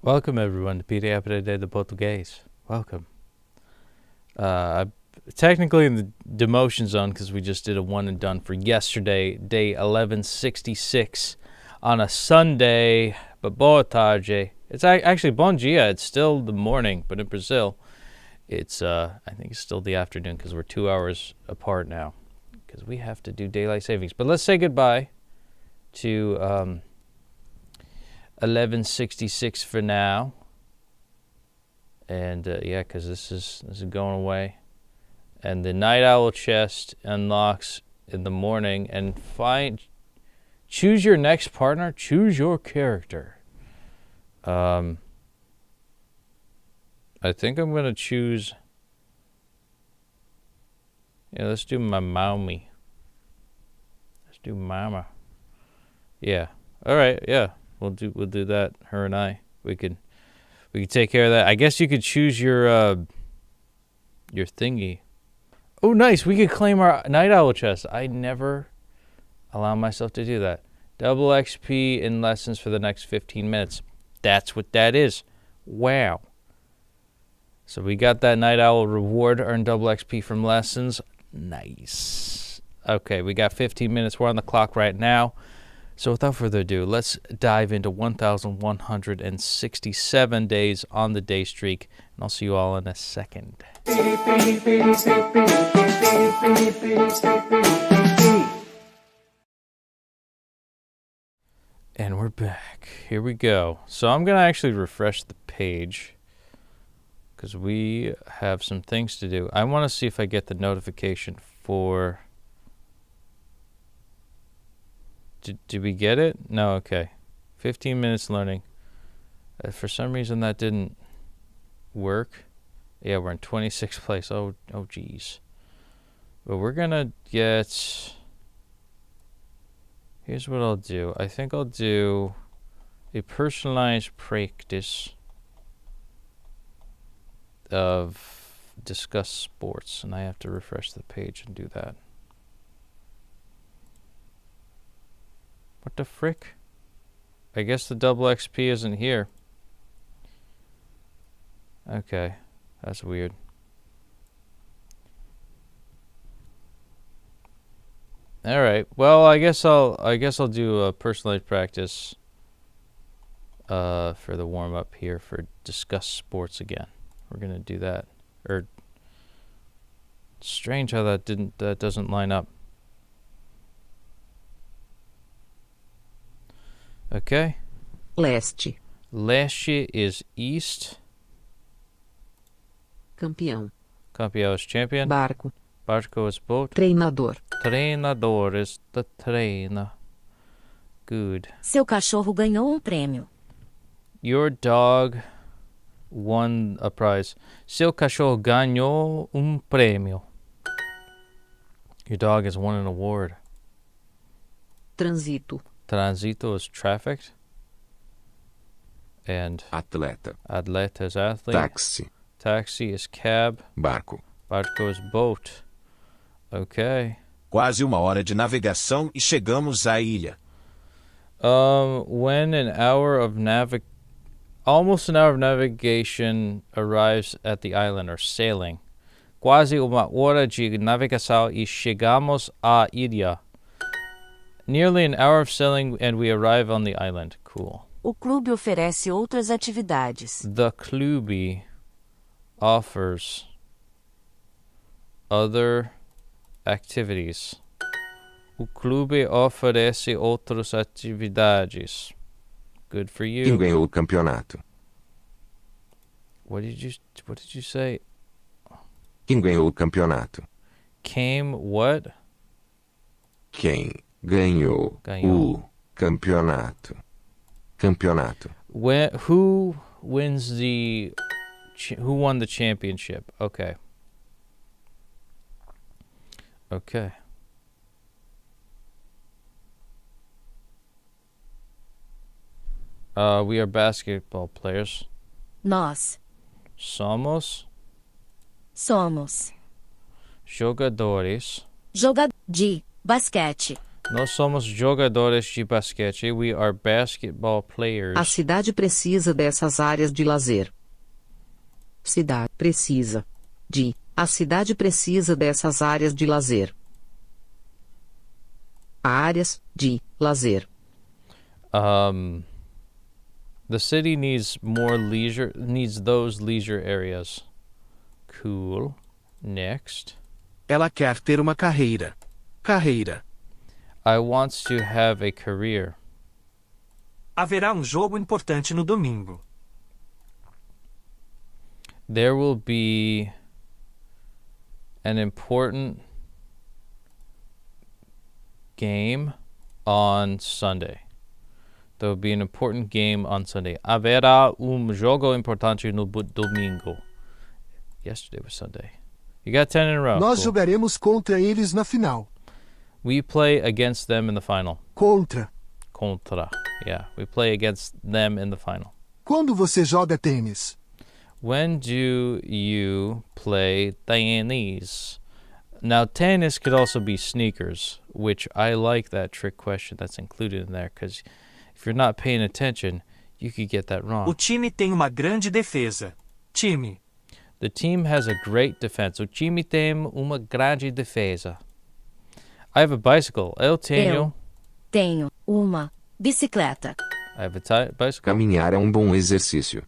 Welcome everyone to Petey Aprendendo Português. Welcome. I'm technically in the demotion zone because we just did a one and done for yesterday, day 1166 on a Sunday, but boa tarde. It's actually bom dia. It's still the morning, but in Brazil, it's I think it's still the afternoon because we're 2 hours apart now because we have to do daylight savings. But let's say goodbye to 1166 for now, and yeah, because this is going away, and the night owl chest unlocks in the morning. And choose your next partner, choose your character. I think I'm gonna choose, yeah, let's do my mommy. Let's do mama. Yeah, all right, yeah. We'll do that. Her and I, we could take care of that. I guess you could choose your thingy. Oh, nice. We could claim our night owl chest. I never allow myself to do that. Double XP in lessons for the next 15 minutes. That's what that is. Wow. So we got that night owl reward. Earn double XP from lessons. Nice. Okay, we got 15 minutes. We're on the clock right now. So without further ado, let's dive into 1,167 days on the day streak, and I'll see you all in a second. And we're back. Here we go. So I'm going to actually refresh the page because we have some things to do. I want to see if I get the notification for... Did we get it? No, okay. 15 minutes learning. For some reason that didn't work. Yeah, we're in 26th place. Oh geez. But we're gonna get... Here's what I'll do. I think I'll do a personalized practice of discuss sports. And I have to refresh the page and do that. What the frick? I guess the double XP isn't here. Okay, that's weird. All right. Well, I guess I'll do a personalized practice for the warm up here for discuss sports again. We're gonna do that. Or strange how that doesn't line up. Okay. Leste. Leste is east. Campeão. Campeão is champion. Barco. Barco is boat. Treinador. Treinador is the trainer. Good. Seu cachorro ganhou prêmio. Your dog won a prize. Seu cachorro ganhou prêmio. Your dog has won an award. Transito. Transito is trafficked. And atleta. Atleta is athlete. Táxi. Taxi is cab. Barco. Barco is boat. Okay. Quase uma hora de navegação e chegamos à ilha. When almost an hour of navigation arrives at the island, or sailing. Quase uma hora de navegação e chegamos à ilha. Nearly an hour of sailing and we arrive on the island. Cool. O clube oferece outras atividades. The clube offers other activities. O clube oferece outras atividades. Good for you. Quem ganhou o campeonato? What did you say? Quem ganhou o campeonato? Came what? Quem ganhou o campeonato? Campeonato. Who wins the... who won the championship? Okay. Okay. We are basketball players. Nós Somos somos jogadores de basquete. Nós somos jogadores de basquete. We are basketball players. A cidade precisa dessas áreas de lazer. Cidade precisa de. A cidade precisa dessas áreas de lazer. Áreas de lazer. The city needs more leisure, needs those leisure areas. Cool. Next. Ela quer ter uma carreira. Carreira. I want to have a career. Haverá jogo importante no domingo. There will be an important game on Sunday. There will be an important game on Sunday. Haverá jogo importante no domingo. Yesterday was Sunday. You got 10 in a row. Nós Cool. jogaremos contra eles na final. We play against them in the final. Contra. Contra. Yeah, we play against them in the final. Quando você joga tênis? When do you play tennis? Now, tennis could also be sneakers, which I like that trick question that's included in there, because if you're not paying attention, you could get that O wrong. time tem uma grande defesa. Time. The team has a great defense. O time tem uma grande defesa. I have a bicycle. Eu tenho. Tenho uma bicicleta. I have a bicycle. Caminhar é bom exercício.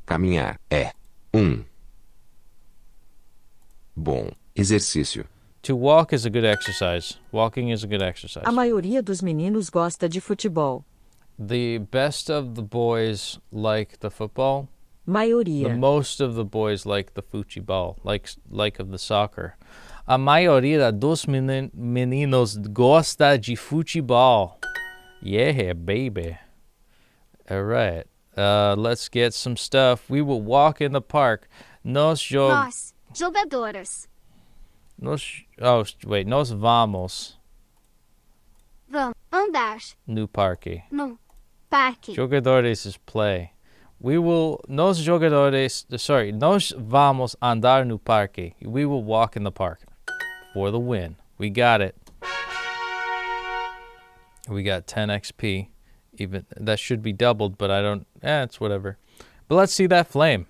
Caminhar é bom exercício. To walk is a good exercise. Walking is a good exercise. A maioria dos meninos gosta de futebol. The best of the boys like the football. Maioria. The most of the boys like the futebol, like of the soccer. A maioria dos meninos gosta de futebol. Yeah, baby. All right. Let's get some stuff. We will walk in the park. Nós jogadoras. nós vamos Vamos andar no parque. no parque. Jogadores is play. Nós vamos andar no parque. We will walk in the park for the win. We got it. We got 10 XP. Even that should be doubled, but it's whatever. But let's see that flame.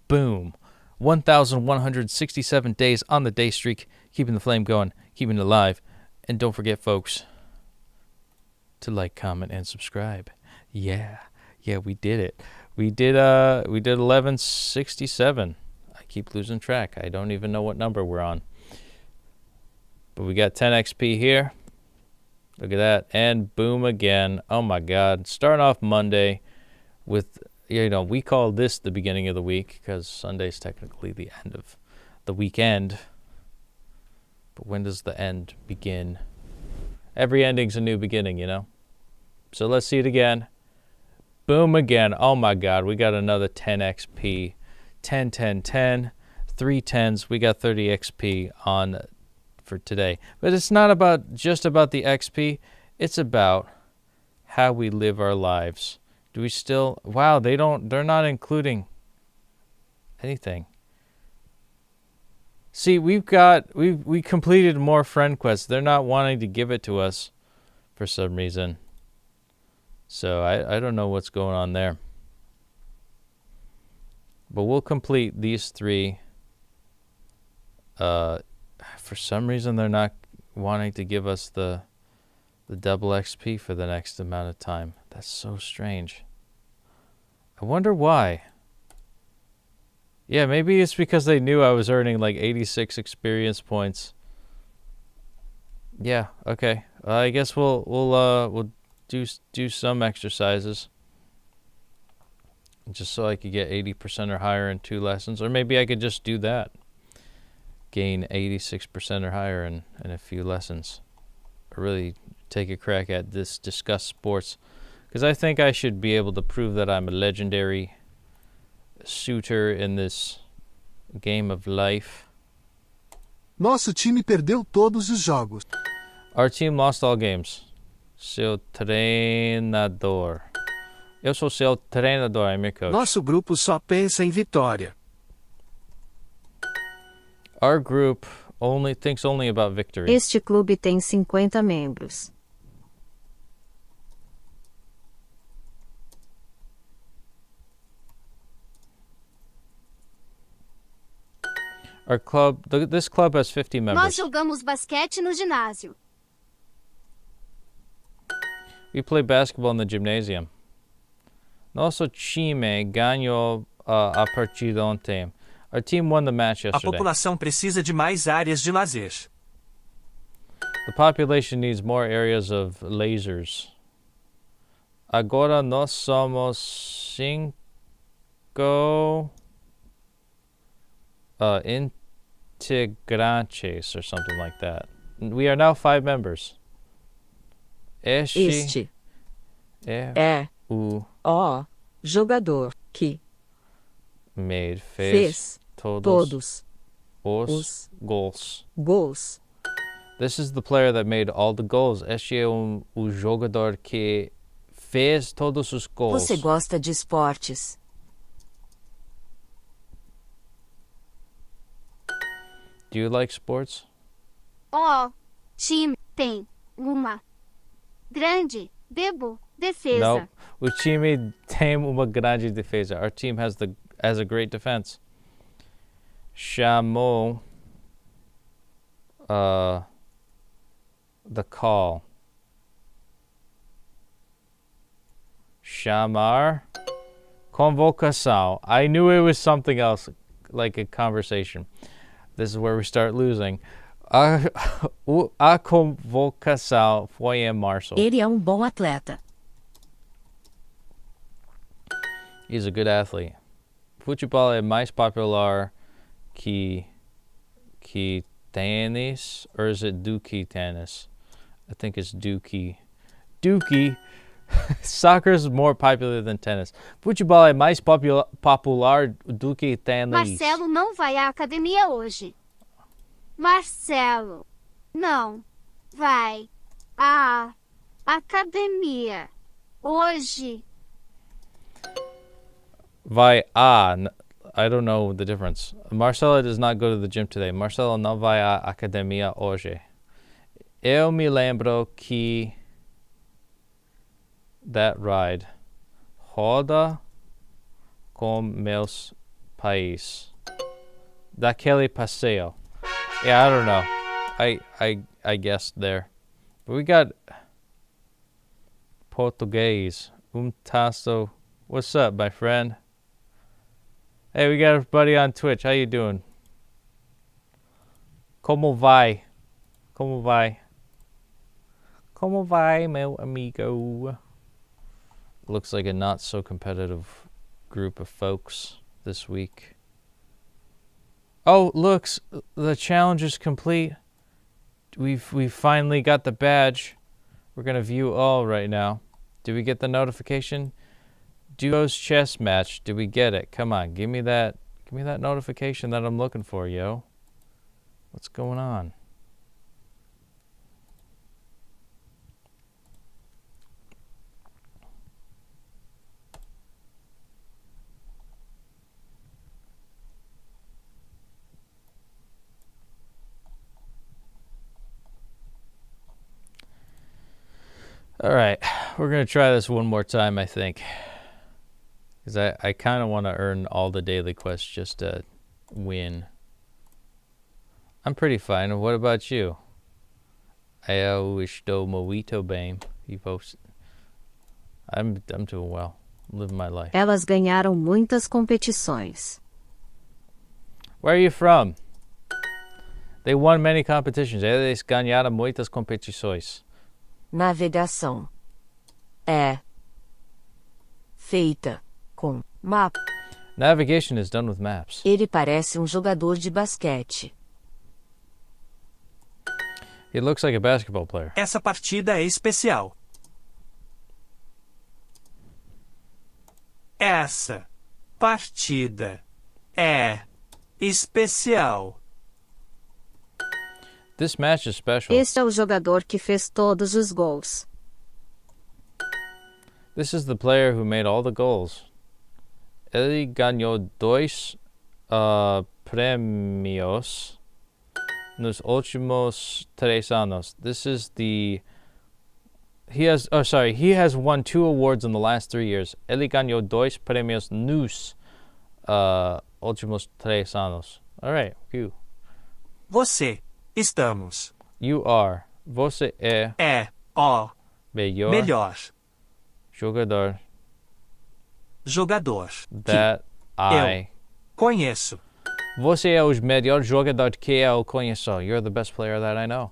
Boom. 1,167 days on the day streak, keeping the flame going, keeping it alive. And don't forget, folks, to like, comment, and subscribe. Yeah, we did it. We did 1167. I keep losing track. I don't even know what number we're on. But we got 10 XP here. Look at that. And boom again. Oh my God. Starting off Monday with, we call this the beginning of the week because Sunday's technically the end of the weekend. But when does the end begin? Every ending's a new beginning, So let's see it again. Boom again. Oh my God. We got another 10 XP. 10, 10, 10. 3 10s. We got 30 XP on for today. But it's not just about the XP. It's about how we live our lives. Do we still... Wow, they're not including anything. See, we completed more friend quests. They're not wanting to give it to us for some reason. So I don't know what's going on there. But we'll complete these 3. For some reason, they're not wanting to give us the double XP for the next amount of time. That's so strange. I wonder why. Yeah, maybe it's because they knew I was earning like 86 experience points. Yeah, okay. I guess we'll do some exercises. Just so I could get 80% or higher in 2 lessons. Or maybe I could just do that. Gain 86% or higher in a few lessons. Or really take a crack at this, discuss sports. Because I think I should be able to prove that I'm a legendary shooter in this game of life. Nosso time perdeu todos os jogos. Our team lost all games. Seu treinador. Eu sou seu treinador, I'm your coach. Nosso grupo só pensa em vitória. Our group only thinks only about victory. Este clube tem 50 membros. Our club, this club has 50 Nós members. jogamos basquete no ginásio. We play basketball in the gymnasium. Nosso time ganhou a partida ontem. Our team won the match A yesterday. população precisa de mais áreas de lazer. The population needs more areas of lasers. Agora nós somos 5 integrantes or something like that. We are now 5 members. Este é é o o jogador que fez todos os gols. gols. This is the player that made all the goals. Este é o jogador que fez todos os gols. Você gosta de esportes? Do you like sports? O time tem uma grande defesa. No. O time tem uma grande defesa. Our team has a great defense. Chamou the call. Chamar convocação. I knew it was something else, like a conversation. This is where we start losing. A convocação foi em março. Ele é bom atleta. He's a good athlete. Futebol é mais popular que tênis, or is it Dookie tennis? I think it's Dookie. Dookie. Soccer is more popular than tennis. Futebol é mais popular do que tênis. Marcelo não vai à academia hoje. Marcelo não vai à academia hoje. Vai a. I don't know the difference. Marcelo does not go to the gym today. Marcelo não vai à academia hoje. Eu me lembro que that ride roda com meus pais. Daquele passeio. Yeah, I don't know. I guessed there. But we got Português. Taço. What's up, my friend? Hey, we got everybody on Twitch. How you doing? Como vai? Como vai? Como vai, meu amigo? Looks like a not so competitive group of folks this week. Oh, looks, the challenge is complete. We've finally got the badge. We're gonna view all right now. Did we get the notification? Duo's chess match. Did we get it? Come on, give me that notification that I'm looking for, yo. What's going on? All right, we're going to try this one more time, I think. Because I kind of want to earn all the daily quests just to win. I'm pretty fine. What about you? Eu estou muito bem. He posted. I'm doing well. I'm living my life. Elas ganharam muitas competições. Where are you from? They won many competitions. Eles ganharam muitas competições. Navegação é feita com mapa. Navigation is done with maps. Ele parece jogador de basquete. He looks like a basketball player. Essa partida é especial. Essa partida é especial. This match is special. Este é o jogador que fez todos os gols. This is the player who made all the goals. Ele ganhou 2 prêmios nos últimos 3 años. This is the... He has won 2 awards in the last 3 years. Ele ganhou 2 premios nos últimos 3 años. All right, you. Você. Estamos. You are. Você é É. O. melhor jogador Jogador. that I... Conheço. Você é o melhor jogador que eu conheço. You're the best player that I know.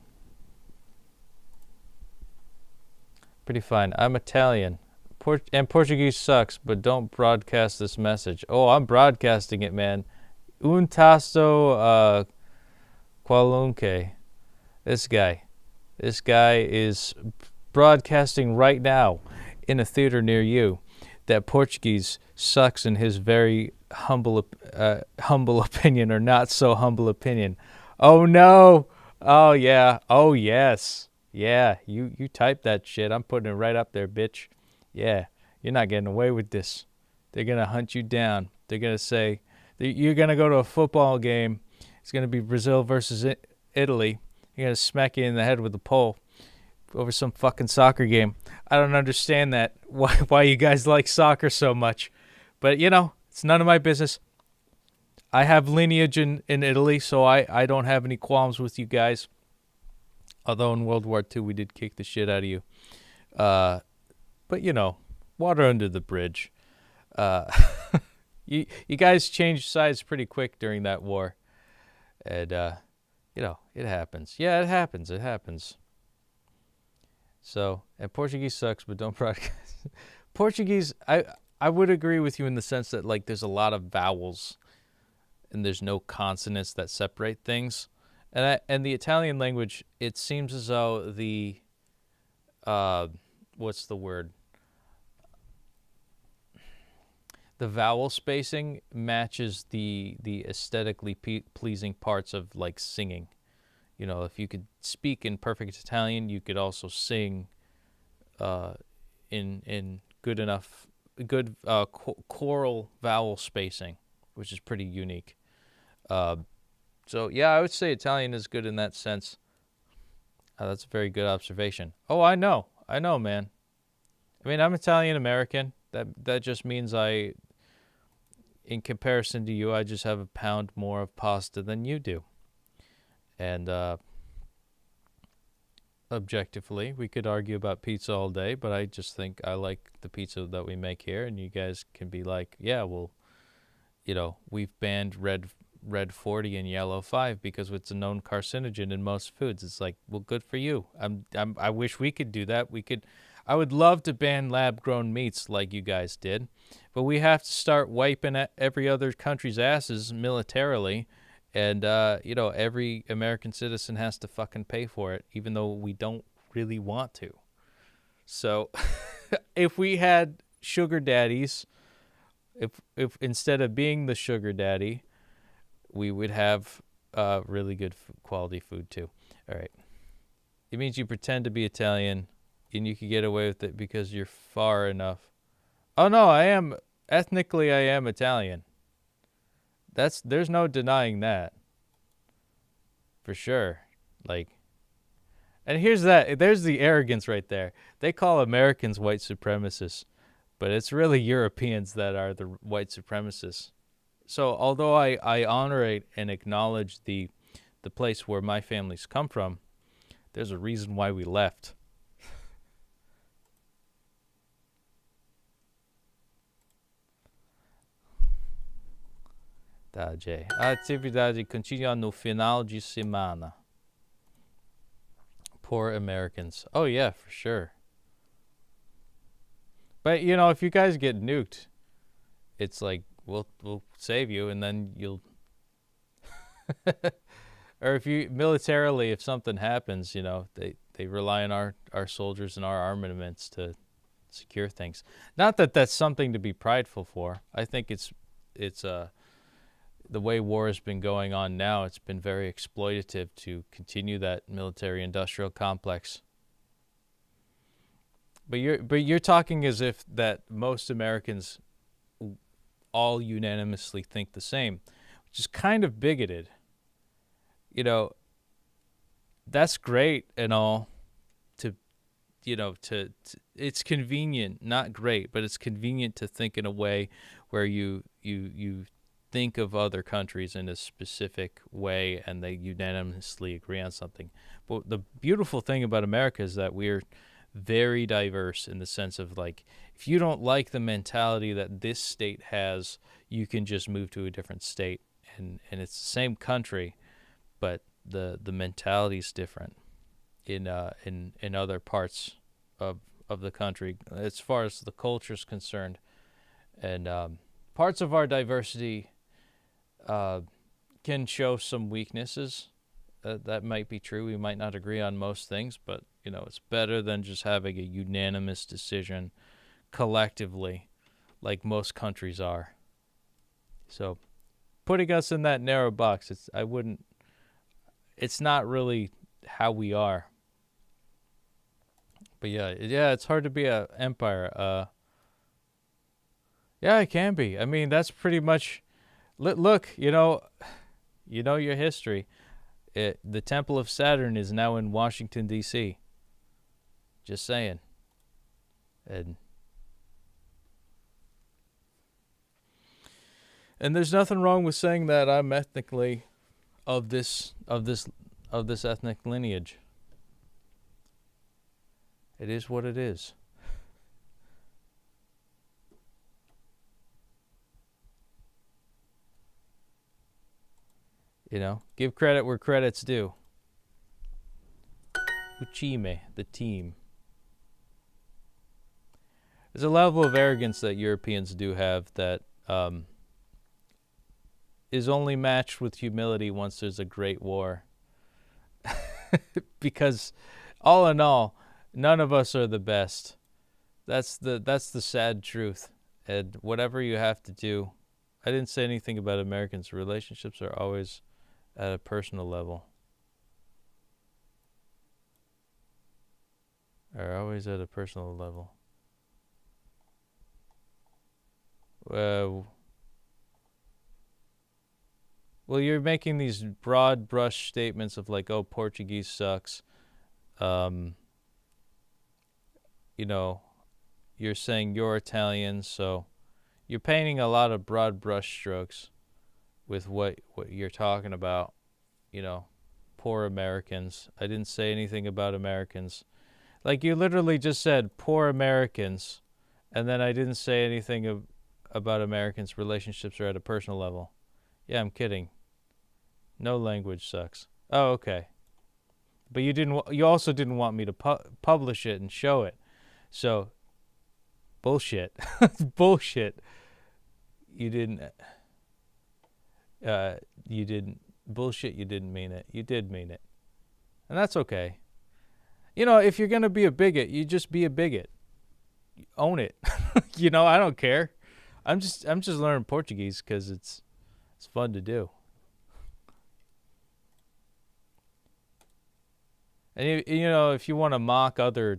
Pretty fine. I'm Italian. And Portuguese sucks, but don't broadcast this message. Oh, I'm broadcasting it, man. Un tasto qualunque. This guy is broadcasting right now in a theater near you that Portuguese sucks in his very humble opinion, or not so humble opinion. Oh no! Oh yeah! Oh yes! Yeah, you typed that shit. I'm putting it right up there, bitch. Yeah, you're not getting away with this. They're gonna hunt you down. They're gonna say you're gonna go to a football game. It's gonna be Brazil versus Italy. You're gonna smack you in the head with a pole over some fucking soccer game. I don't understand that. Why you guys like soccer so much, but you know, it's none of my business. I have lineage in Italy, so I don't have any qualms with you guys. Although in World War II we did kick the shit out of you. But you know, water under the bridge. You guys changed sides pretty quick during that war. And you know, it happens. Yeah, it happens. It happens. So, and Portuguese sucks, but don't broadcast. Portuguese, I would agree with you in the sense that like there's a lot of vowels and there's no consonants that separate things. And the Italian language, it seems as though the what's the word? The vowel spacing matches the aesthetically pleasing parts of like singing. You know, if you could speak in perfect Italian, you could also sing in good choral vowel spacing, which is pretty unique. So yeah, I would say Italian is good in that sense. That's a very good observation. Oh, I know, man. I mean, I'm Italian American. That just means in comparison to you, I just have a pound more of pasta than you do. And objectively, we could argue about pizza all day, but I just think I like the pizza that we make here, and you guys can be like, yeah, well, you know, we've banned red 40 and yellow 5 because it's a known carcinogen in most foods. It's like, well, good for you. I wish we could do that. I would love to ban lab-grown meats like you guys did, but we have to start wiping at every other country's asses militarily, and you know, every American citizen has to fucking pay for it, even though we don't really want to. So, if we had sugar daddies, if instead of being the sugar daddy, we would have really good quality food too. All right. It means you pretend to be Italian, and you can get away with it because you're far enough. Oh no, ethnically I am Italian. There's no denying that. For sure. Like, and there's the arrogance right there. They call Americans white supremacists, but it's really Europeans that are the white supremacists. So although I honor and acknowledge the place where my family's come from, there's a reason why we left. Tá, Jay. A atividade continua no final de semana. Poor Americans. Oh yeah, for sure. But you know, if you guys get nuked, it's like we'll save you, and then you'll or if you militarily, if something happens, you know, they rely on our soldiers and our armaments to secure things. Not that that's something to be prideful for. I think it's the way war has been going on now, it's been very exploitative to continue that military-industrial complex. But you're talking as if that most Americans all unanimously think the same, which is kind of bigoted. You know, that's great and all. To it's convenient, not great, but it's convenient to think in a way where you think of other countries in a specific way and they unanimously agree on something. But the beautiful thing about America is that we're very diverse in the sense of, like, if you don't like the mentality that this state has, you can just move to a different state, and it's the same country, but the mentality is different in other parts of the country as far as the culture is concerned, and parts of our diversity can show some weaknesses. That might be true. We might not agree on most things, but it's better than just having a unanimous decision collectively, like most countries are. So, putting us in that narrow box, it's not really how we are. But yeah, it's hard to be an empire. Yeah, it can be. I mean, that's pretty much. Look, your history. The Temple of Saturn is now in Washington, D.C. Just saying. And there's nothing wrong with saying that I'm ethnically of this ethnic lineage. It is what it is. Give credit where credit's due. Uchime, the team. There's a level of arrogance that Europeans do have that is only matched with humility once there's a great war. Because all in all, none of us are the best. That's the sad truth. And whatever you have to do, I didn't say anything about Americans. Relationships are always at a personal level. Are always at a personal level. Well, you're making these broad brush statements of like, oh, Portuguese sucks. You're saying you're Italian, so you're painting a lot of broad brush strokes with what you're talking about. Poor Americans. I didn't say anything about Americans. Like, you literally just said poor Americans, and then I didn't say anything about Americans' relationships are at a personal level. Yeah, I'm kidding. No language sucks. Oh, okay. But you also didn't want me to publish it and show it. So, bullshit. Bullshit. You didn't. Bullshit, you didn't mean it. You did mean it. And that's okay. If you're going to be a bigot, you just be a bigot. Own it. I don't care. I'm just learning Portuguese because it's fun to do. And if you want to mock other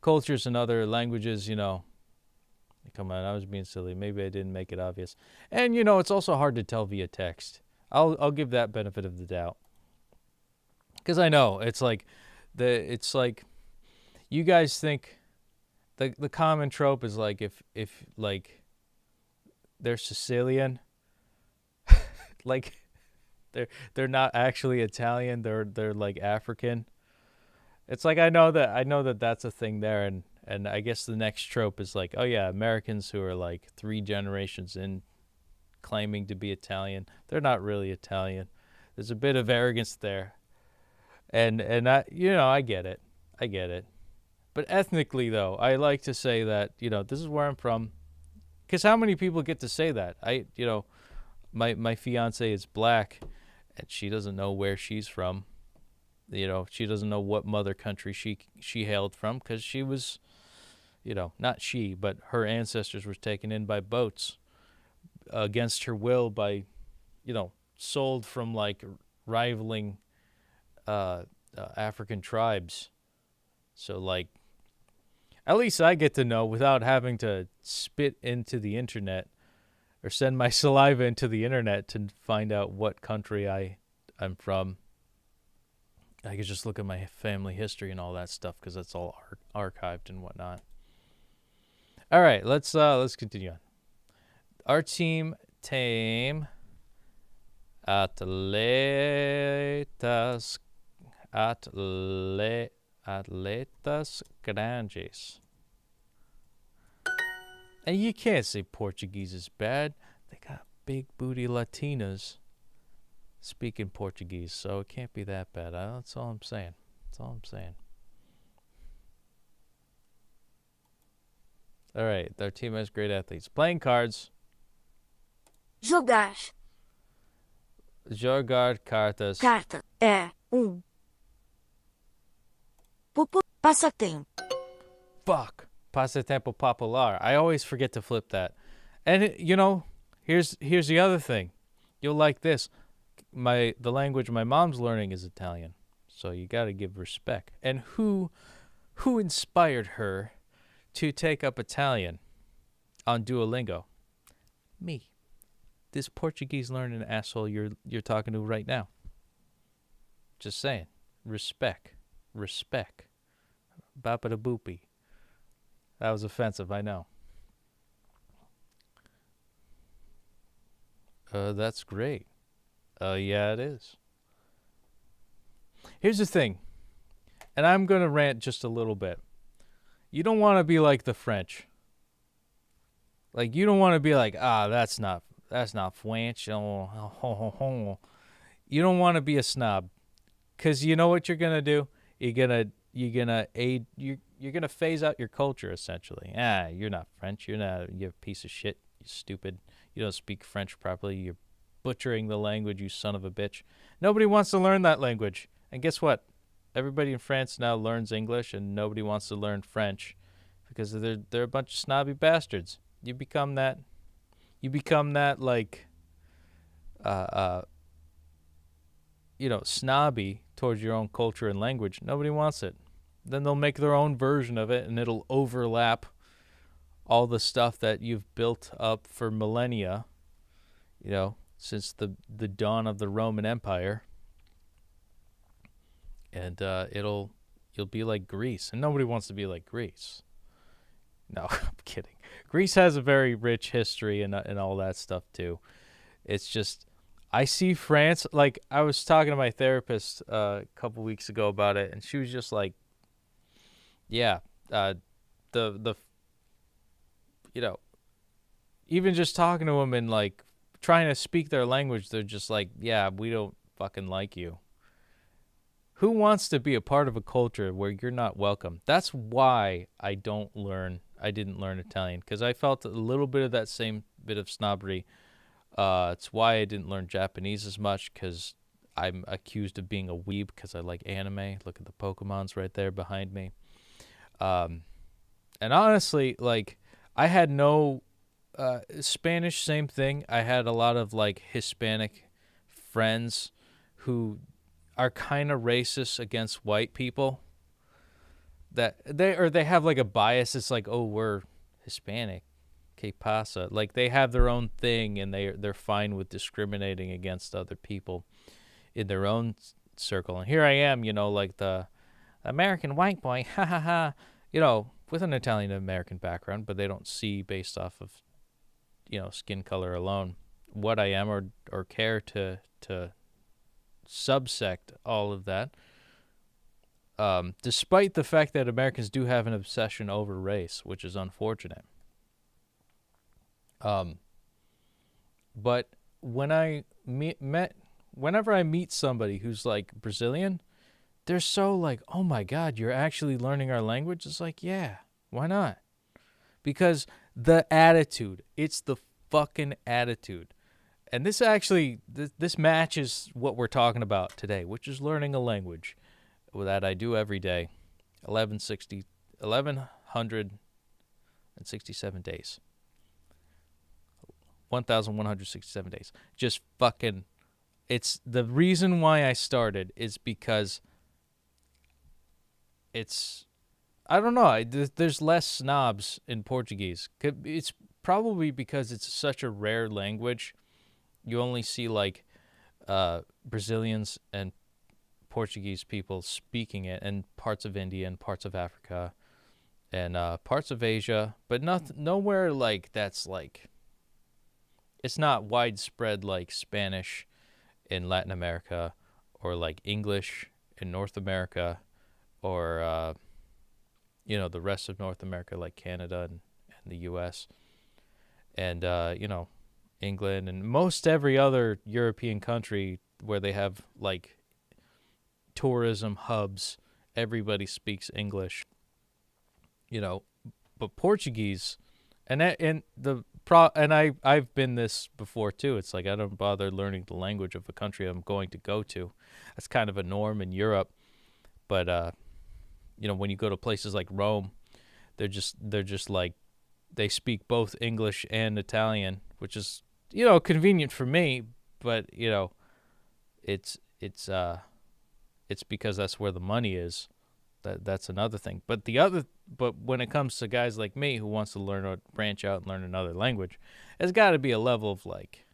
cultures and other languages, come on, I was being silly. Maybe I didn't make it obvious. And it's also hard to tell via text. I'll give that benefit of the doubt. Because I know it's like you guys think the common trope is like if like they're Sicilian, like they're not actually Italian, they're like African. It's like I know that that's a thing there, and I guess the next trope is like, oh yeah, Americans who are like 3 generations in claiming to be Italian, they're not really Italian. There's a bit of arrogance there. And I get it. But ethnically though, I like to say that, this is where I'm from. Cuz how many people get to say that? My fiance is black and she doesn't know where she's from. She doesn't know what mother country she hailed from cuz she was not she, but her ancestors were taken in by boats against her will by sold from like rivaling African tribes. So like at least I get to know without having to spit into the internet or send my saliva into the internet to find out what country I'm from. I could just look at my family history and all that stuff because that's all archived and whatnot. All right, let's continue on. Our team atletas grandes. And you can't say Portuguese is bad. They got big booty Latinas speaking Portuguese, so it can't be that bad. That's all I'm saying. All right, our team has great athletes. Playing cards. Jogar. Jogar cartas. Carta é passatempo. Fuck. Passatempo popular. I always forget to flip that. And here's the other thing. You'll like this. The language my mom's learning is Italian, so you got to give respect. And who inspired her to take up Italian on Duolingo? Me. This Portuguese learning asshole you're talking to right now. Just saying. Respect. Bapa da boopy. That was offensive, I know. That's great. Yeah, it is. Here's the thing, and I'm going to rant just a little bit. You don't want to be like the French. Like, you don't want to be like, that's not French. You don't want to be a snob, because you know what you're going to do? You're gonna phase out your culture, essentially. You're not French. You're a piece of shit. You stupid. You don't speak French properly. You're butchering the language, you son of a bitch. Nobody wants to learn that language. And guess what? Everybody in France now learns English, and nobody wants to learn French because they're a bunch of snobby bastards. You become that like snobby towards your own culture and language. Nobody wants it. Then they'll make their own version of it, and it'll overlap all the stuff that you've built up for millennia, since the dawn of the Roman Empire. And you'll be like Greece, and nobody wants to be like Greece. No, I'm kidding. Greece has a very rich history and all that stuff too. It's just, I see France, like I was talking to my therapist a couple weeks ago about it, and she was just like, yeah, even just talking to them and like trying to speak their language, they're just like, yeah, we don't fucking like you. Who wants to be a part of a culture where you're not welcome? That's why I didn't learn Italian, because I felt a little bit of that same bit of snobbery. It's why I didn't learn Japanese as much, because I'm accused of being a weeb because I like anime. Look at the Pokemons right there behind me. And honestly, like, I had no Spanish, same thing. I had a lot of like Hispanic friends who are kind of racist against white people. That they have like a bias. It's like, oh, we're Hispanic, que pasa? Like, they have their own thing, and they're fine with discriminating against other people in their own circle. And here I am, like the American white boy, ha ha ha, with an Italian American background, but they don't see based off of skin color alone what I am, or care to subsect all of that. Despite the fact that Americans do have an obsession over race, which is unfortunate. But whenever I meet somebody who's like Brazilian, they're so like, oh my God, you're actually learning our language? It's like, yeah, why not? Because the attitude, it's the fucking attitude. And this actually, this matches what we're talking about today, which is learning a language that I do every day. 1,167 days. 1,167 days. Just fucking, it's the reason why I started is because it's, I don't know, there's less snobs in Portuguese. It's probably because it's such a rare language. You only see like Brazilians and Portuguese people speaking it, and parts of India and parts of Africa and parts of Asia, but nowhere like that's like, it's not widespread like Spanish in Latin America, or like English in North America, or the rest of North America, like Canada and the U.S. and England and most every other European country where they have like tourism hubs. Everybody speaks English, but Portuguese, and I've been this before too. It's like I don't bother learning the language of a country I'm going to go to. That's kind of a norm in Europe, but when you go to places like Rome, they're just like, they speak both English and Italian, which is convenient for me, but it's because that's where the money is. That's another thing. But when it comes to guys like me who wants to learn or branch out and learn another language, there's got to be a level of like,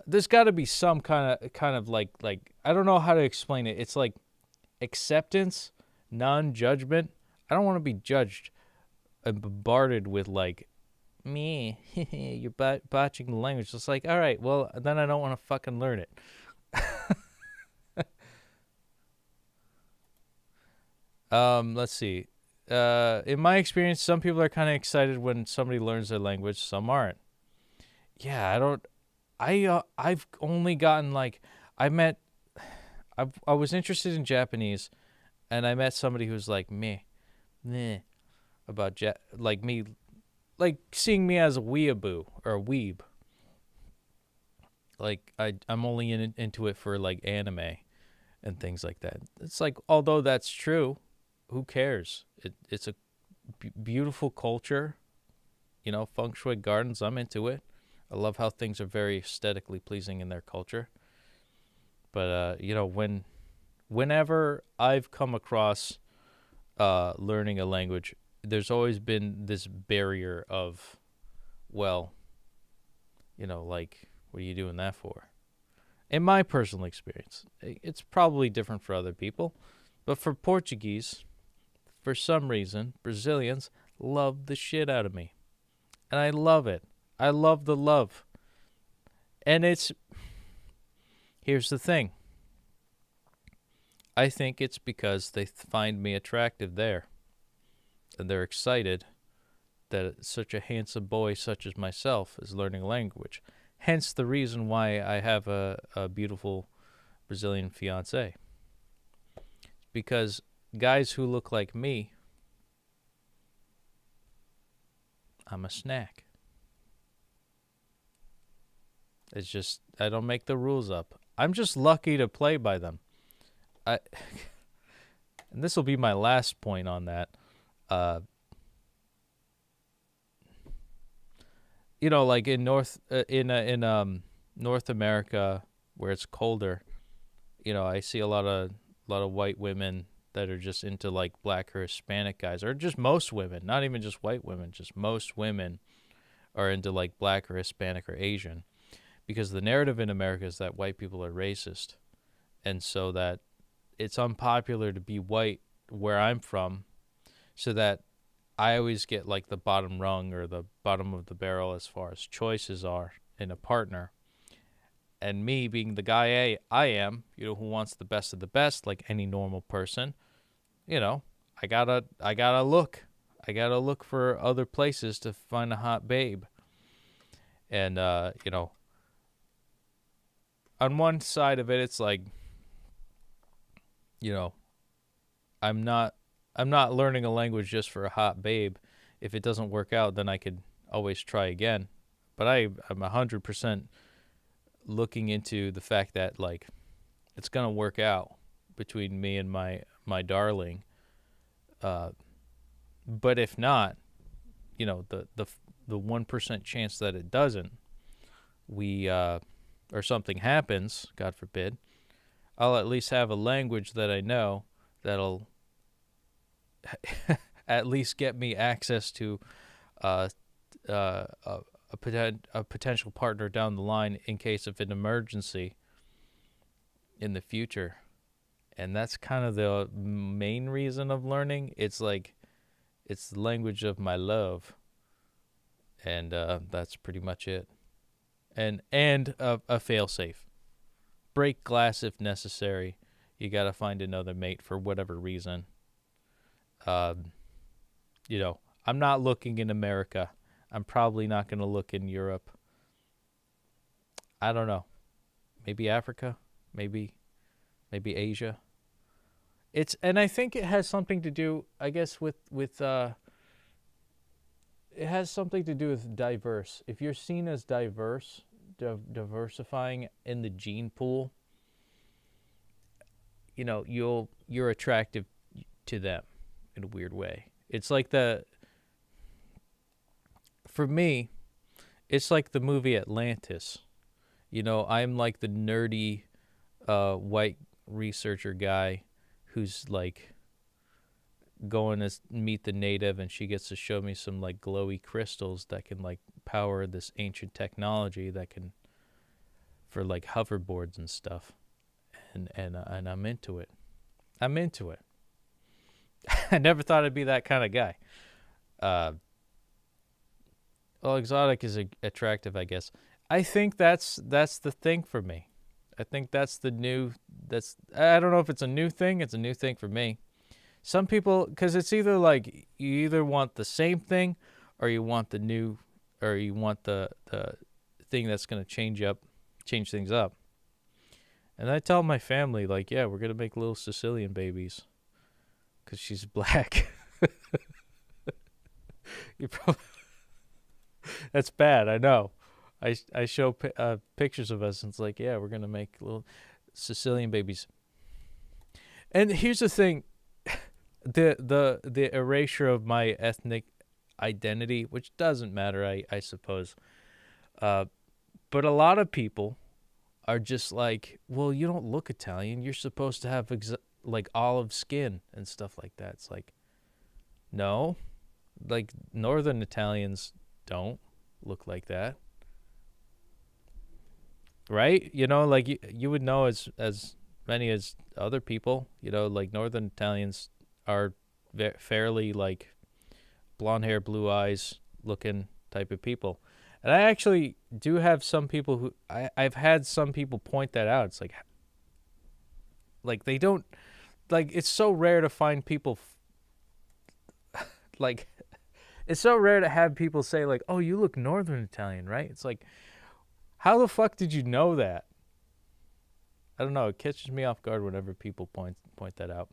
there's got to be some kind of like I don't know how to explain it. It's like acceptance, non-judgment. I don't want to be judged and bombarded with like, me, you're botching the language. It's like, all right, well, then I don't want to fucking learn it. Let's see. In my experience, some people are kind of excited when somebody learns their language. Some aren't. Yeah, I've only gotten like, I was interested in Japanese, and I met somebody who's like meh about like me, like seeing me as a weeaboo or a weeb. Like I'm only into it for like anime and things like that. It's like, although that's true, who cares? It's a beautiful culture, feng shui gardens. I'm into it. I love how things are very aesthetically pleasing in their culture. But whenever I've come across learning a language, there's always been this barrier of, well, like, what are you doing that for? In my personal experience, it's probably different for other people, but for Portuguese, for some reason, Brazilians love the shit out of me. And I love it. I love the love. And here's the thing. I think it's because they find me attractive there. And they're excited that such a handsome boy such as myself is learning a language. Hence the reason why I have a beautiful Brazilian fiancée. Because guys who look like me, I'm a snack. It's just, I don't make the rules up. I'm just lucky to play by them. And this will be my last point on that. Like in North America where it's colder, I see a lot of white women that are just into like black or Hispanic guys, or just most women, not even just white women, just most women are into like black or Hispanic or Asian, because the narrative in America is that white people are racist, and so that it's unpopular to be white where I'm from, so that I always get like the bottom rung or the bottom of the barrel as far as choices are in a partner. And me being the guy I am, who wants the best of the best, like any normal person, I gotta look. I gotta look for other places to find a hot babe. And on one side of it, it's like, I'm not learning a language just for a hot babe. If it doesn't work out, then I could always try again. But I'm 100% looking into the fact that like it's gonna work out between me and my darling. But if not, the 1% chance that it doesn't, or something happens, God forbid, I'll at least have a language that I know that'll at least get me access to a potential partner down the line in case of an emergency. in the future. And that's kind of the main reason of learning. It's like, it's the language of my love. And that's pretty much it. And a fail-safe. Break glass if necessary. You got to find another mate for whatever reason. I'm not looking in America. I'm probably not going to look in Europe. I don't know. Maybe Africa. Maybe Asia. And I think it has something to do, I guess, with it has something to do with diverse. If you're seen as diverse, diversifying in the gene pool, you're attractive to them in a weird way. It's like for me, it's like the movie Atlantis. I'm like the nerdy white researcher guy who's like going to meet the native, and she gets to show me some like glowy crystals that can like power this ancient technology that can for like hoverboards and stuff. And I'm into it. I never thought I'd be that kind of guy. Exotic is attractive, I guess. I think that's the thing for me. I think that's I don't know if it's a new thing. It's a new thing for me. Some people, because it's either like you either want the same thing or you want the new, or you want the thing that's going to change things up. And I tell my family, like, yeah, we're going to make little Sicilian babies because she's black. That's bad, I know. I show pictures of us, and it's like, yeah, we're going to make little Sicilian babies. And here's the thing. The erasure of my ethnic identity, which doesn't matter, I suppose. But a lot of people are just like, well, you don't look Italian. You're supposed to have like olive skin and stuff like that. It's like, no, like Northern Italians don't look like that. Right? Like you would know as many as other people, like Northern Italians are fairly like blonde hair, blue eyes looking type of people. And I actually do have some people who I've had some people point that out. It's like they don't, like, it's so rare to find people like, it's so rare to have people say like, oh, you look Northern Italian, right? It's like, how the fuck did you know that? I don't know. It catches me off guard whenever people point that out.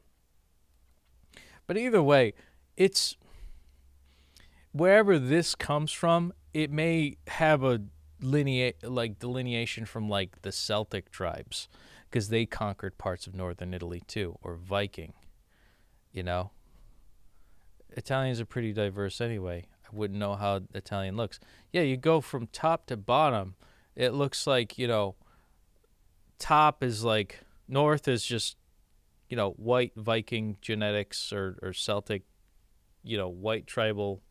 But either way, it's wherever this comes from, it may have a delineation from like the Celtic tribes, because they conquered parts of northern Italy too, or Viking. Italians are pretty diverse anyway. I wouldn't know how Italian looks. Yeah, you go from top to bottom. It looks like, top is like, north is just, white Viking genetics or Celtic, white tribal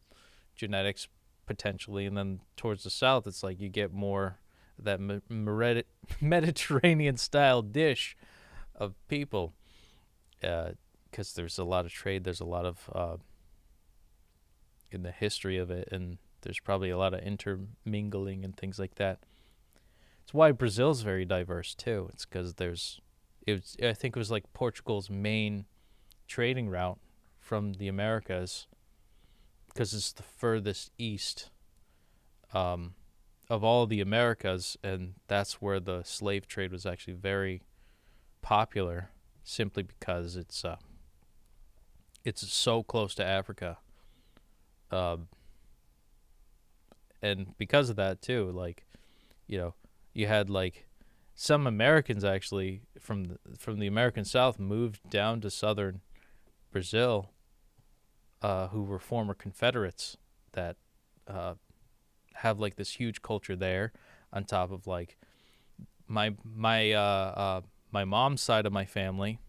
genetics potentially. And then towards the south, it's like you get more that Mediterranean style dish of people. Because there's a lot of trade. There's a lot of, in the history of it. And there's probably a lot of intermingling and things like that. It's why Brazil's very diverse too. It's because I think it was like Portugal's main trading route from the Americas, because it's the furthest east of all the Americas, and that's where the slave trade was actually very popular, simply because it's so close to Africa, and because of that too, like, you had like some Americans actually from the American South moved down to southern Brazil, who were former Confederates that have like this huge culture there. On top of like my mom's side of my family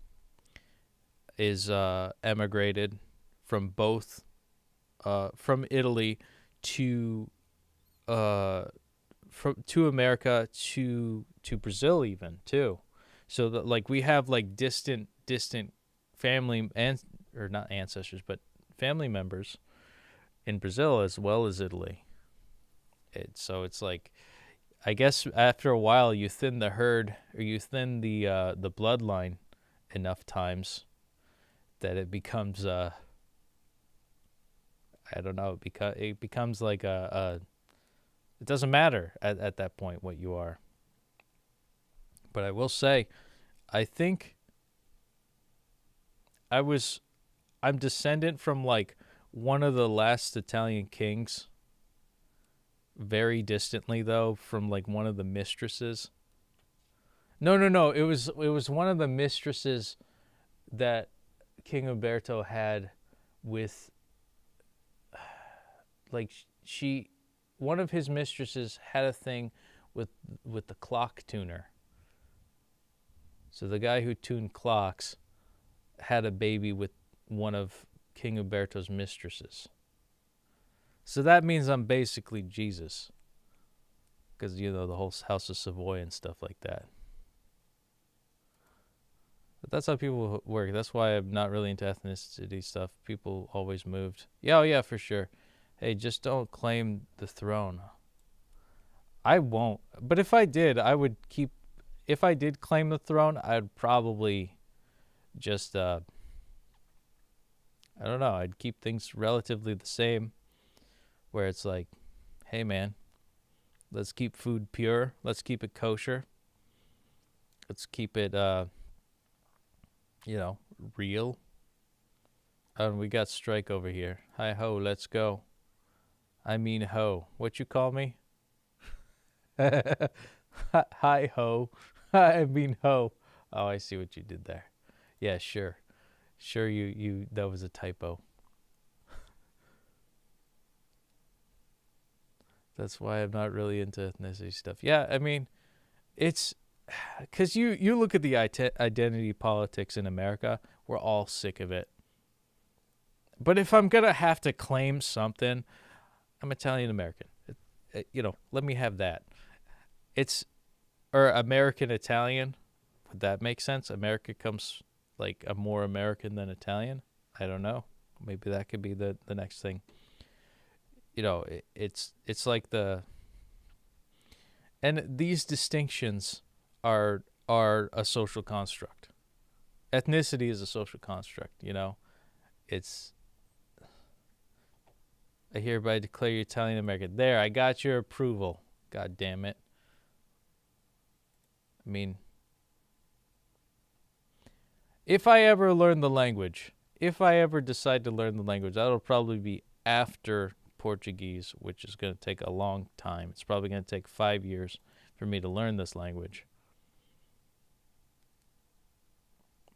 is emigrated from Italy to to America to Brazil even too. So that like we have like distant family or not ancestors, but family members in Brazil as well as Italy. So it's like, I guess after a while you thin the herd, or you thin the bloodline enough times that it becomes I don't know, it becomes like it doesn't matter at that point what you are. But I will say, I think I'm descendant from like one of the last Italian kings, very distantly though, from like one of the mistresses. No, it was one of the mistresses that King Umberto had with, like, one of his mistresses had a thing with the clock tuner. So the guy who tuned clocks had a baby with one of King Umberto's mistresses. So that means I'm basically Jesus, because the whole House of Savoy and stuff like that. But that's how people work. That's why I'm not really into ethnicity stuff. People always moved. Yeah, oh yeah, for sure. Hey, just don't claim the throne. I won't. But if I did, I would keep. If I did claim the throne, I'd probably just, I don't know, I'd keep things relatively the same, where it's like, hey man, let's keep food pure. Let's keep it kosher. Let's keep it, real. And we got Strike over here. Hi ho, let's go. I mean ho. What you call me? Hi ho. I mean ho. Oh, I see what you did there. Yeah, sure. Sure, you that was a typo. That's why I'm not really into ethnicity stuff. Yeah, I mean, it's because you look at the identity politics in America, we're all sick of it. But if I'm going to have to claim something, I'm Italian American. Let me have that. Or American Italian. Would that make sense? America comes like I'm more American than Italian. I don't know. Maybe that could be the next thing. It's like and these distinctions are a social construct. Ethnicity is a social construct, It's I hereby declare you Italian American. There, I got your approval. God damn it. I mean, if I ever learn the language, if I ever decide to learn the language, that'll probably be after Portuguese, which is going to take a long time. It's probably going to take 5 years for me to learn this language.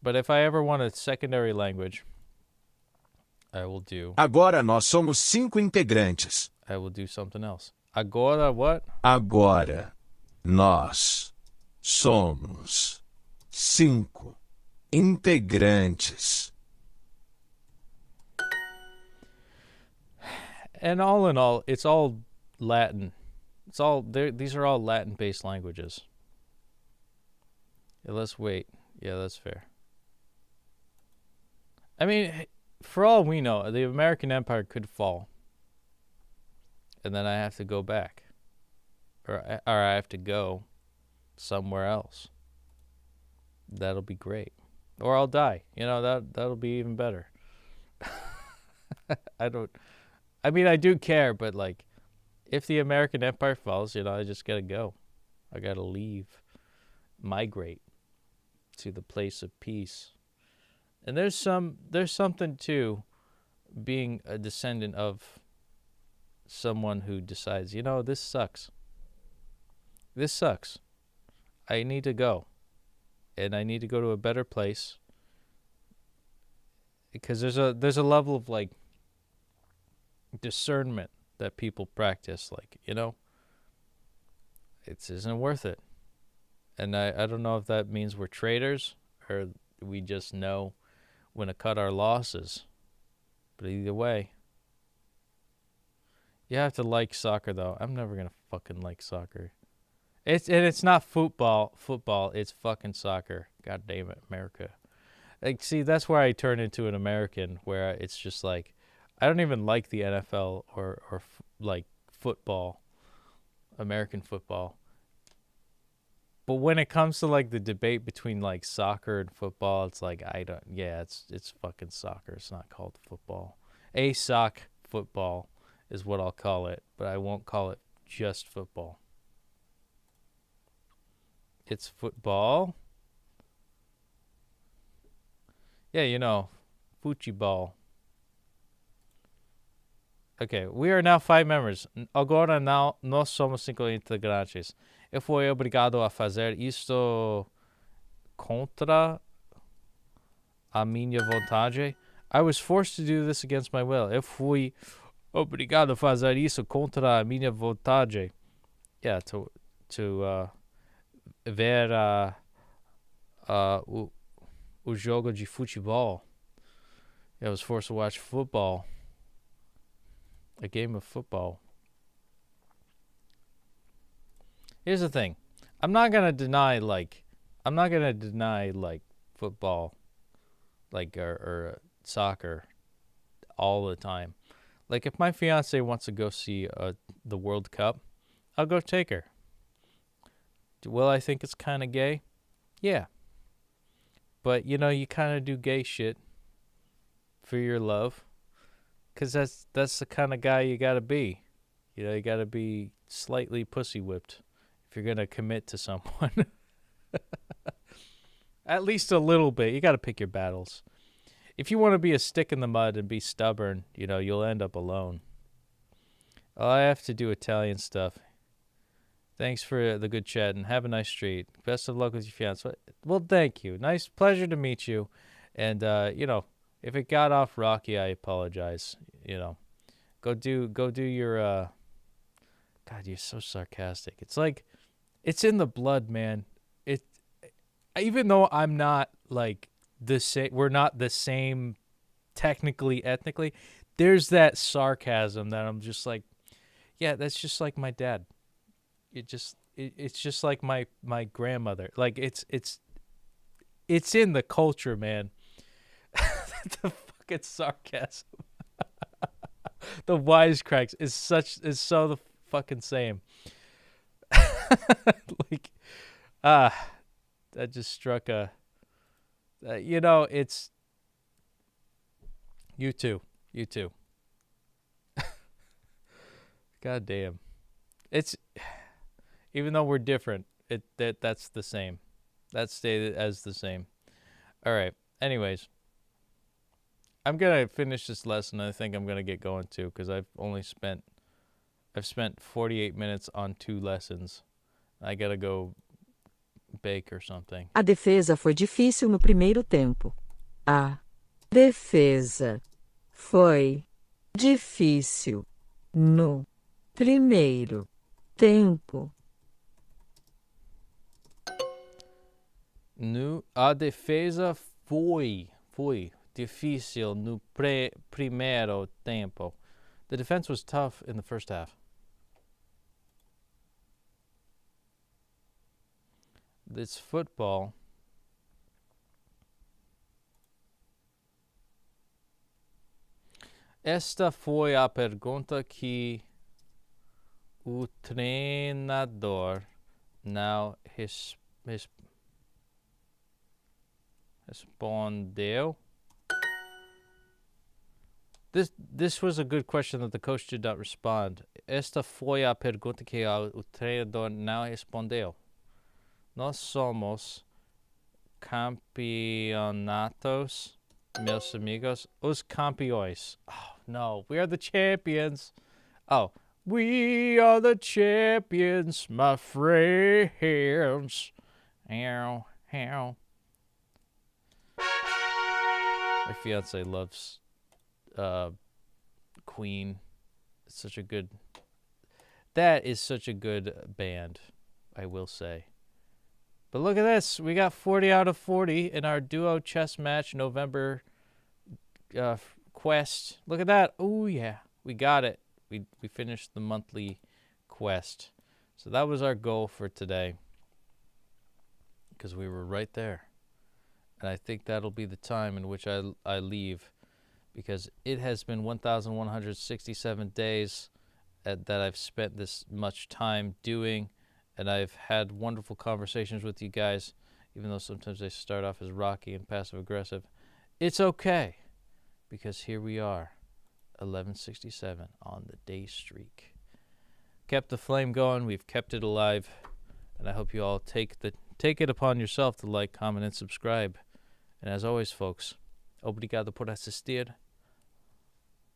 But if I ever want a secondary language, I will do. Agora nós somos 5 integrantes. I will do something else. Agora what? Agora nós somos 5 integrantes. And all in all, it's all Latin. These are all Latin-based languages. Yeah, let's wait. Yeah, that's fair. I mean, for all we know, the American Empire could fall. And then I have to go back. Or I have to go somewhere else. That'll be great. Or I'll die. That'll be even better. I do care, but like, if the American Empire falls, I just gotta go. I gotta leave. Migrate to the place of peace. And there's something to being a descendant of someone who decides, this sucks. This sucks. I need to go. And I need to go to a better place. Because there's a level of like discernment that people practice, like, it isn't worth it. And I don't know if that means we're traitors or we just know when to cut our losses. But either way, you have to like soccer, though. I'm never going to fucking like soccer. It's not football. Football. It's fucking soccer. God damn it, America. Like, see, that's where I turn into an American, where it's just like, I don't even like the NFL or like football, American football. But when it comes to like the debate between like soccer and football, it's like it's fucking soccer. It's not called football. Sock football is what I'll call it, but I won't call it just football. It's football. Yeah, you know, futebol. Okay, we are now 5 members. Agora não, nós somos 5 integrantes. Eu fui obrigado a fazer isto contra a minha vontade. I was forced to do this against my will. Eu fui obrigado a fazer isso contra a minha vontade. Yeah, to ver o jogo de futebol. I was forced to watch football. A game of football. Here's the thing. I'm not gonna deny football, like or soccer, all the time. Like if my fiance wants to go see the World Cup, I'll go take her. Will I think it's kind of gay? Yeah. But you know, you kind of do gay shit for your love. Because that's the kind of guy you got to be. You know, you got to be slightly pussy whipped if you're going to commit to someone. At least a little bit. You got to pick your battles. If you want to be a stick in the mud and be stubborn, you know, you'll end up alone. Oh, I have to do Italian stuff. Thanks for the good chat and have a nice street. Best of luck with your fiance. Well, thank you. Nice pleasure to meet you. And, you know, if it got off rocky, I apologize. You know, go do your. God, you're so sarcastic. It's like, it's in the blood, man. It, even though I'm not like the same, we're not the same, technically, ethnically. There's that sarcasm that I'm just like, yeah, that's just like my dad. It's just like my grandmother. Like it's in the culture, man. The fucking sarcasm. The wisecracks is so the fucking same. Like that just struck a you know, it's you too. God damn. It's even though we're different, that's the same. That's stated as the same. All right. Anyways, I'm gonna finish this lesson. I think I'm gonna get going too because I've spent 48 minutes on 2 lessons. I gotta go bake or something. A defesa foi difícil no primeiro tempo. A defesa foi difícil no primeiro tempo. A defesa foi difícil no primeiro tempo. The defense was tough in the first half. It's football. Esta foi a pergunta que o treinador não respondeu. This was a good question that the coach did not respond. Esta foi a pergunta que o treinador não respondeu. Nós somos campeonatos, meus amigos, os campeões. Oh, no, we are the champions. Oh, we are the champions, my friends. Ow, ow. My fiance loves Queen. It's such a good. That is such a good band, I will say. But look at this. We got 40 out of 40 in our duo chess match November quest. Look at that. Oh, yeah. We got it. We finished the monthly quest. So that was our goal for today, because we were right there. And I think that'll be the time in which I leave, because it has been 1,167 days that I've spent this much time doing, and I've had wonderful conversations with you guys, even though sometimes they start off as rocky and passive-aggressive. It's okay, because here we are, 1167 on the day streak. Kept the flame going, we've kept it alive, and I hope you all take it upon yourself to like, comment, and subscribe. And as always, folks, obrigado por assistir.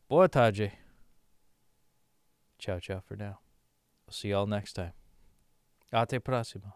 Boa tarde. Ciao, ciao for now. I'll see you all next time. Até próxima.